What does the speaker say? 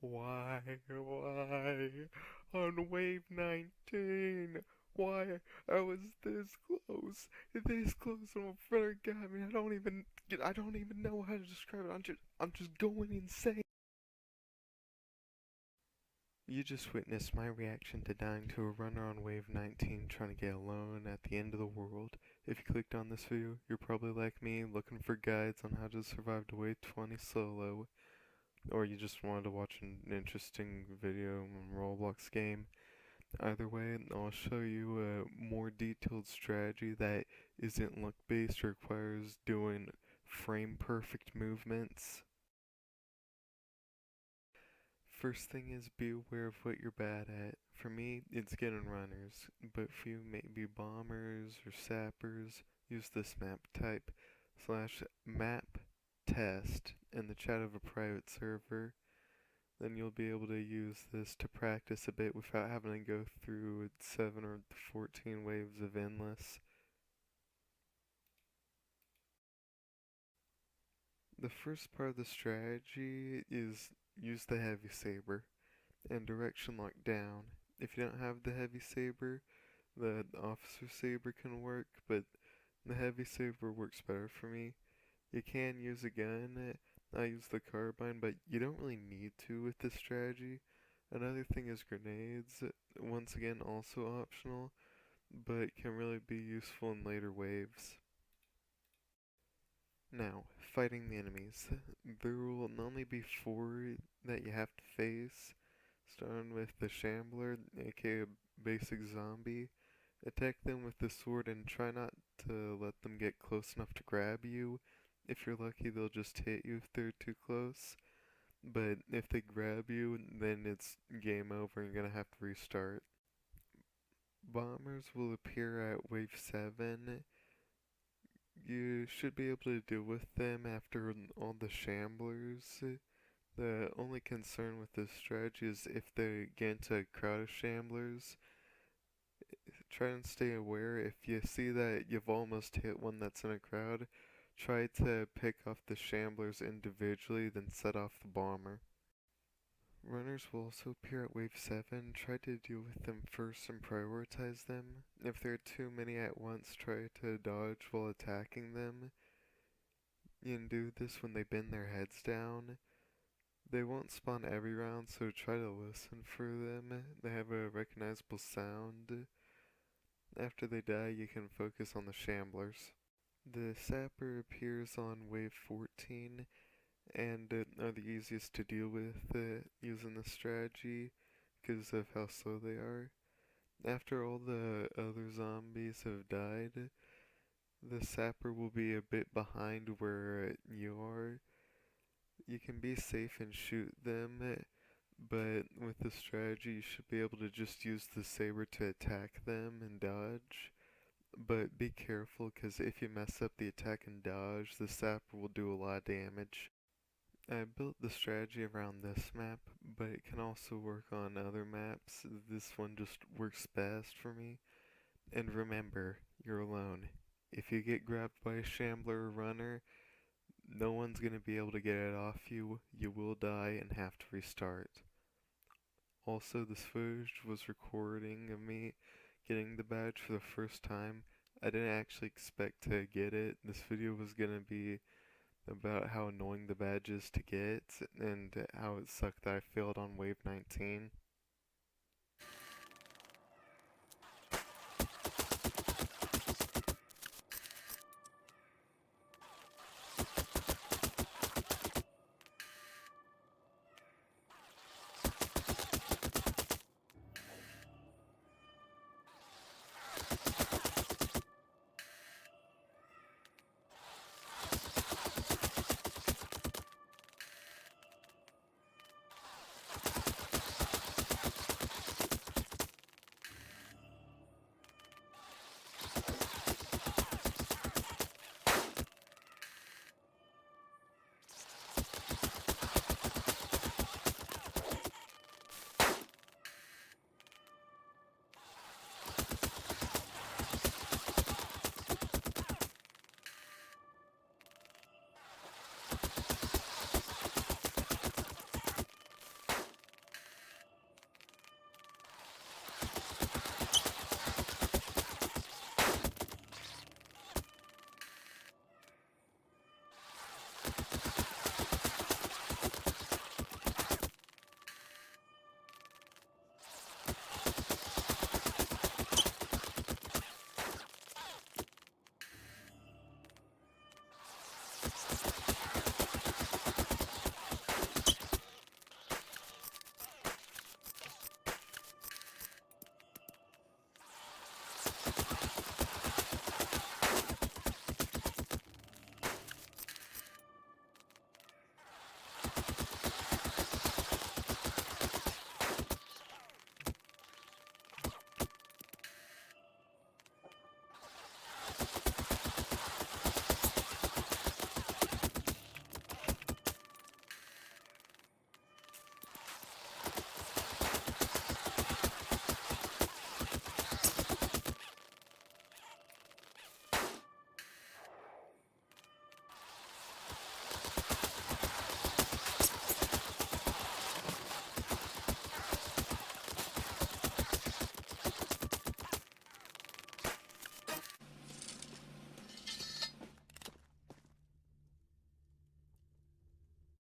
Why? On wave 19? Why? I was this close, and my brother got me. I don't even know how to describe it. I'm just going insane. You just witnessed my reaction to dying to a runner on wave 19 trying to get alone at the end of the world. If you clicked on this video, you're probably like me, looking for guides on how to survive to wave 20 solo, or you just wanted to watch an interesting video on Roblox game. Either way, I'll show you a more detailed strategy that isn't luck based or requires doing frame perfect movements. First thing is be aware of what you're bad at. For me, it's getting runners, but for you, maybe bombers or sappers. Use this map type /map test in the chat of a private server. Then you'll be able to use this to practice a bit without having to go through 7 or 14 waves of endless. The first part of the strategy is use the heavy saber and direction lock down. If you don't have the heavy saber, the officer saber can work, but the heavy saber works better for me. You can use a gun. I use the carbine, but you don't really need to with this strategy. Another thing is grenades. Once again, also optional, but can really be useful in later waves. Now, fighting the enemies. There will only be 4 that you have to face, starting with the Shambler, aka basic zombie. Attack them with the sword and try not to let them get close enough to grab you. If you're lucky, they'll just hit you if they're too close. But if they grab you, then it's game over and you're gonna have to restart. Bombers will appear at wave 7. You should be able to deal with them after all the shamblers. The only concern with this strategy is if they get into a crowd of shamblers, try and stay aware. If you see that you've almost hit one that's in a crowd, try to pick off the shamblers individually, then set off the bomber. Runners will also appear at wave 7. Try to deal with them first and prioritize them. If there are too many at once, try to dodge while attacking them. You can do this when they bend their heads down. They won't spawn every round, so try to listen for them. They have a recognizable sound. After they die, you can focus on the shamblers. The sapper appears on wave 14 and are the easiest to deal with using this strategy because of how slow they are. After all the other zombies have died, the sapper will be a bit behind where you are. You can be safe and shoot them, but with the strategy you should be able to just use the saber to attack them and dodge. But be careful, because if you mess up the attack and dodge, the sapper will do a lot of damage. I built the strategy around this map, but it can also work on other maps. This one just works best for me. And remember, you're alone. If you get grabbed by a shambler or runner, no one's gonna be able to get it off you. You will die and have to restart. Also, this footage was recording of me getting the badge for the first time. I didn't actually expect to get it. This video was gonna be about how annoying the badge is to get and how it sucked that I failed on wave 19.